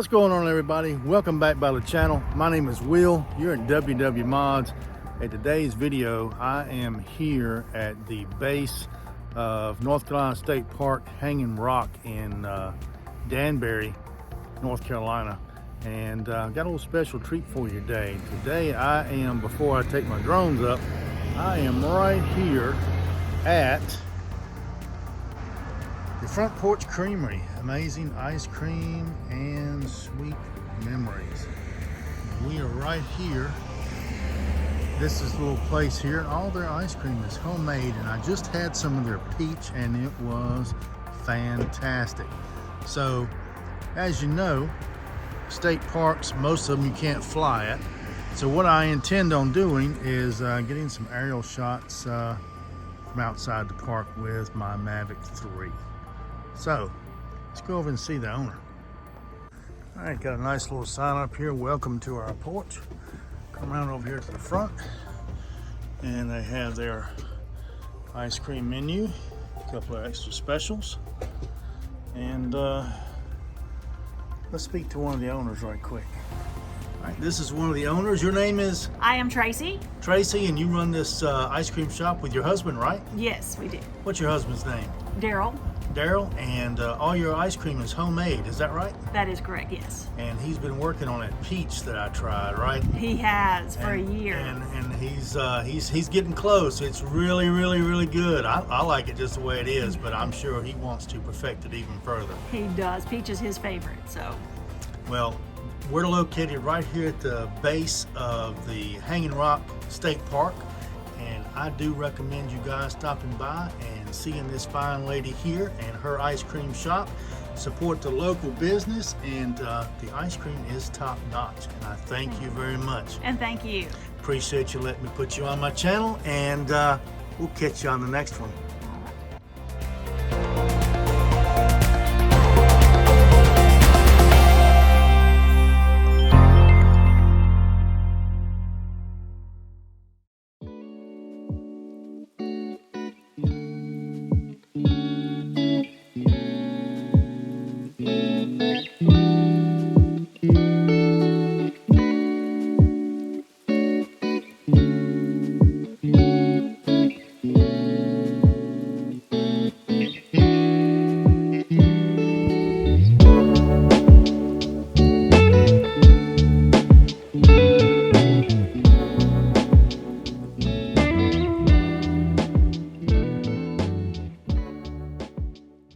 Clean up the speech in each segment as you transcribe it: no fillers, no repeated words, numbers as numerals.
What's going on, everybody? Welcome back by the channel. My name is Will. You're at WW Mods. In today's video, I am here at the base of North Carolina State Park, Hanging Rock in Danbury, North Carolina. And I've got a little special treat for you today. Today I am, before I take my drones up, I am right here at the Front Porch Creamery. Amazing ice cream and sweet memories. We are right here. This is a little place here, and all their ice cream is homemade, and I just had some of their peach and it was fantastic. So as you know, state parks, most of them you can't fly at. So what I intend on doing is getting some aerial shots from outside the park with my Mavic 3. So let's go over and see the owner. All right, got a nice little sign up here. Welcome to our porch. Come around over here to the front, and they have their ice cream menu, a couple of extra specials. And let's speak to one of the owners right quick. All right, this is one of the owners. Your name is? I am Tracy. Tracy, and you run this ice cream shop with your husband, right? Yes, we do. What's your husband's name? Daryl. Daryl, and all your ice cream is homemade, is that right? That is correct, yes. And he's been working on that peach that I tried, right? He has for a year. And he's getting close. It's really good. I like it just the way it is, but I'm sure he wants to perfect it even further. He does. Peach is his favorite, so. Well, we're located right here at the base of the Hanging Rock State Park, and I do recommend you guys stopping by and seeing this fine lady here and her ice cream shop. Support the local business, and the ice cream is top notch, and I thank you very much. And thank you. Appreciate you letting me put you on my channel, and we'll catch you on the next one.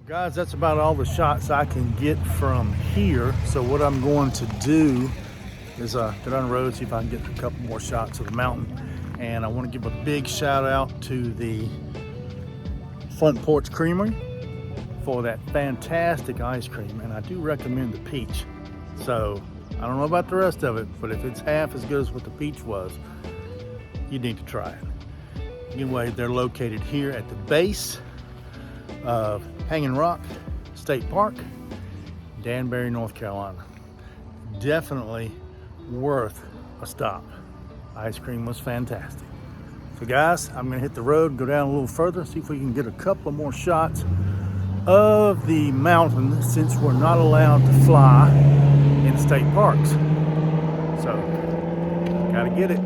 Guys, that's about all the shots I can get from here. So what I'm going to do is go down the road, see if I can get a couple more shots of the mountain. And I want to give a big shout out to the Front Porch Creamery for that fantastic ice cream. And I do recommend the peach. So I don't know about the rest of it, but if it's half as good as what the peach was, you need to try it. Anyway, they're located here at the base of Hanging Rock State Park, Danbury, North Carolina. Definitely worth a stop. Ice cream was fantastic. So guys, I'm gonna hit the road, go down a little further, see if we can get a couple of more shots of the mountain, since we're not allowed to fly in state parks. So, gotta get it.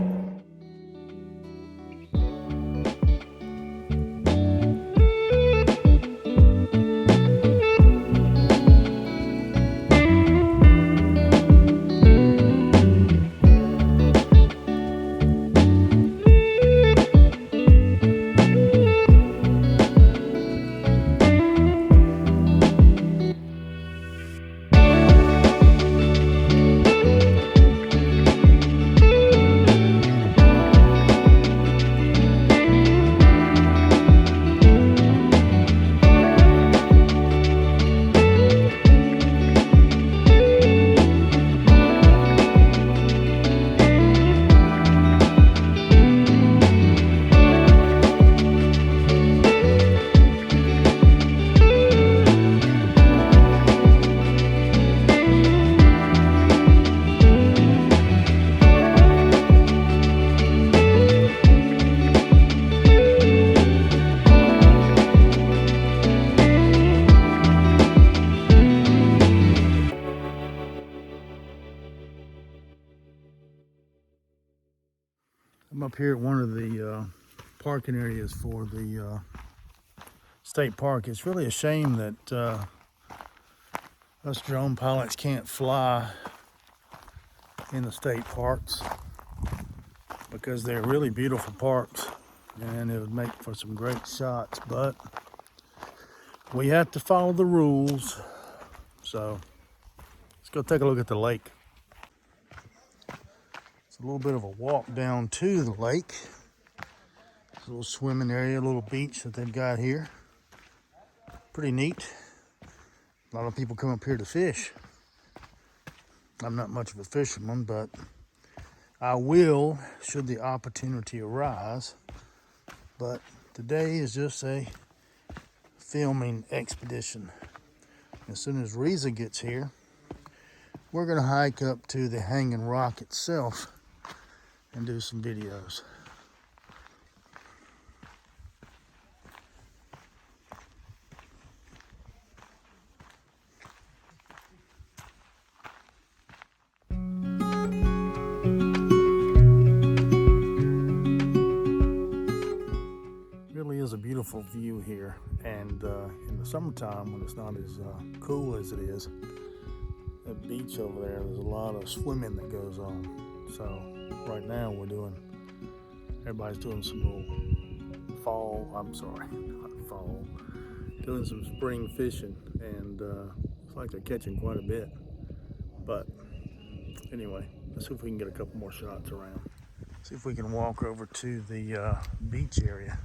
I'm up here at one of the parking areas for the state park. It's really a shame that us drone pilots can't fly in the state parks, because they're really beautiful parks and it would make for some great shots, but we have to follow the rules. So let's go take a look at the lake. It's a little bit of a walk down to the lake. It's a little swimming area, a little beach that they've got here. Pretty neat. A lot of people come up here to fish. I'm not much of a fisherman, but I will should the opportunity arise. But today is just a filming expedition. As soon as Riza gets here, we're gonna hike up to the hanging rock itself and do some videos. Really is a beautiful view here, and in the summertime when it's not as cool as it is, that beach over there, there's a lot of swimming that goes on. So right now everybody's doing some little not fall, doing some spring fishing, and it's like they're catching quite a bit. But anyway, let's see if we can get a couple more shots around. See if we can walk over to the beach area.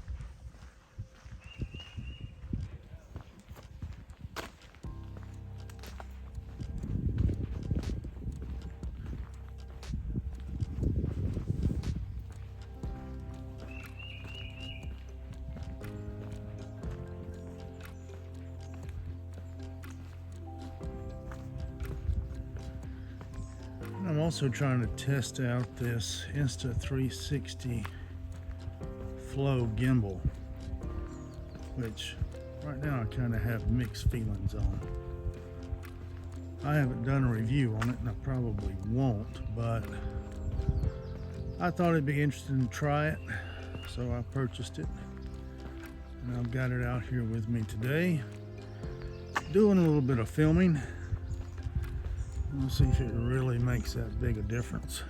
I'm also trying to test out this Insta360 Flow gimbal, which right now I kind of have mixed feelings on. I haven't done a review on it, and I probably won't, but I thought it'd be interesting to try it, so I purchased it, and I've got it out here with me today, doing a little bit of filming. We'll see if it really makes that big a difference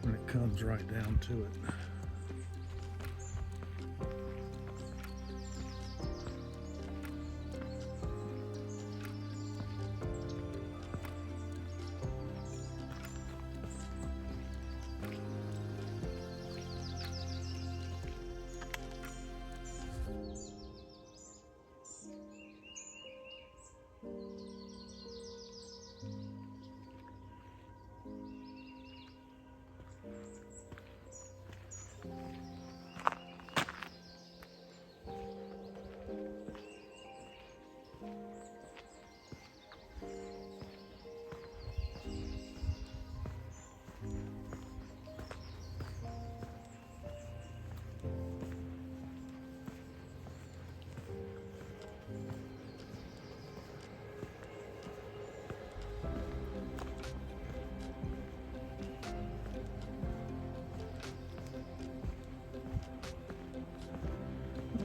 when it comes right down to it.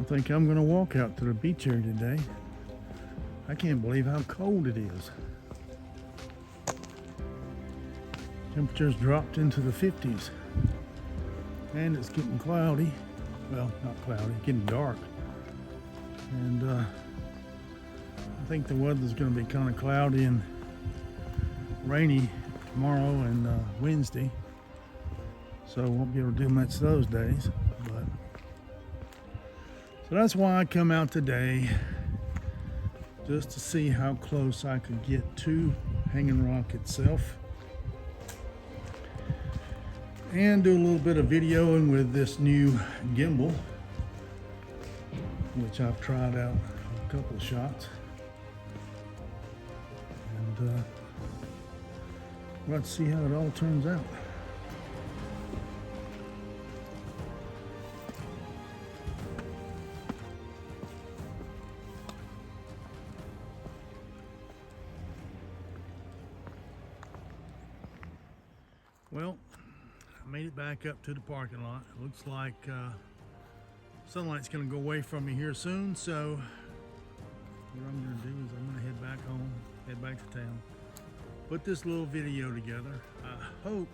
I think I'm gonna walk out to the beach area today. I can't believe how cold it is. Temperatures dropped into the 50s, and it's getting cloudy. Well, not cloudy, getting dark. And I think the weather's gonna be kind of cloudy and rainy tomorrow and Wednesday, so I won't be able to do much those days. But so that's why I come out today, just to see how close I could get to Hanging Rock itself, and do a little bit of videoing with this new gimbal, which I've tried out a couple of shots, and let's see how it all turns out. Well, made it back up to the parking lot. It looks like sunlight's gonna go away from me here soon, so what I'm gonna do is I'm gonna head back home, head back to town, put this little video together. I hope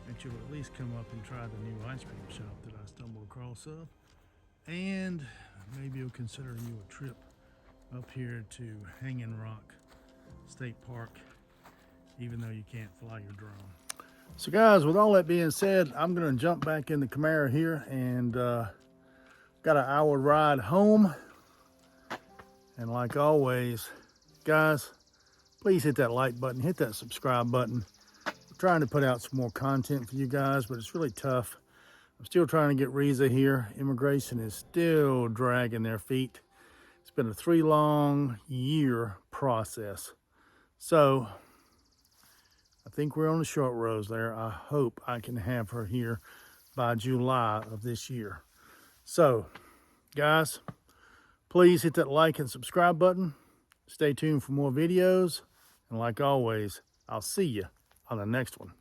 that you'll at least come up and try the new ice cream shop that I stumbled across and maybe you'll consider you a trip up here to Hanging Rock State Park, even though you can't fly your drone. So guys, with all that being said, I'm gonna jump back in the Camaro here and got an hour ride home. And like always, guys, please hit that like button, hit that subscribe button. We're trying to put out some more content for you guys, but it's really tough. I'm still trying to get Riza here. Immigration is still dragging their feet. It's been a 3-long-year process. So I think we're on the short rows there. I hope I can have her here by July of this year. So, guys, please hit that like and subscribe button. Stay tuned for more videos. And like always, I'll see you on the next one.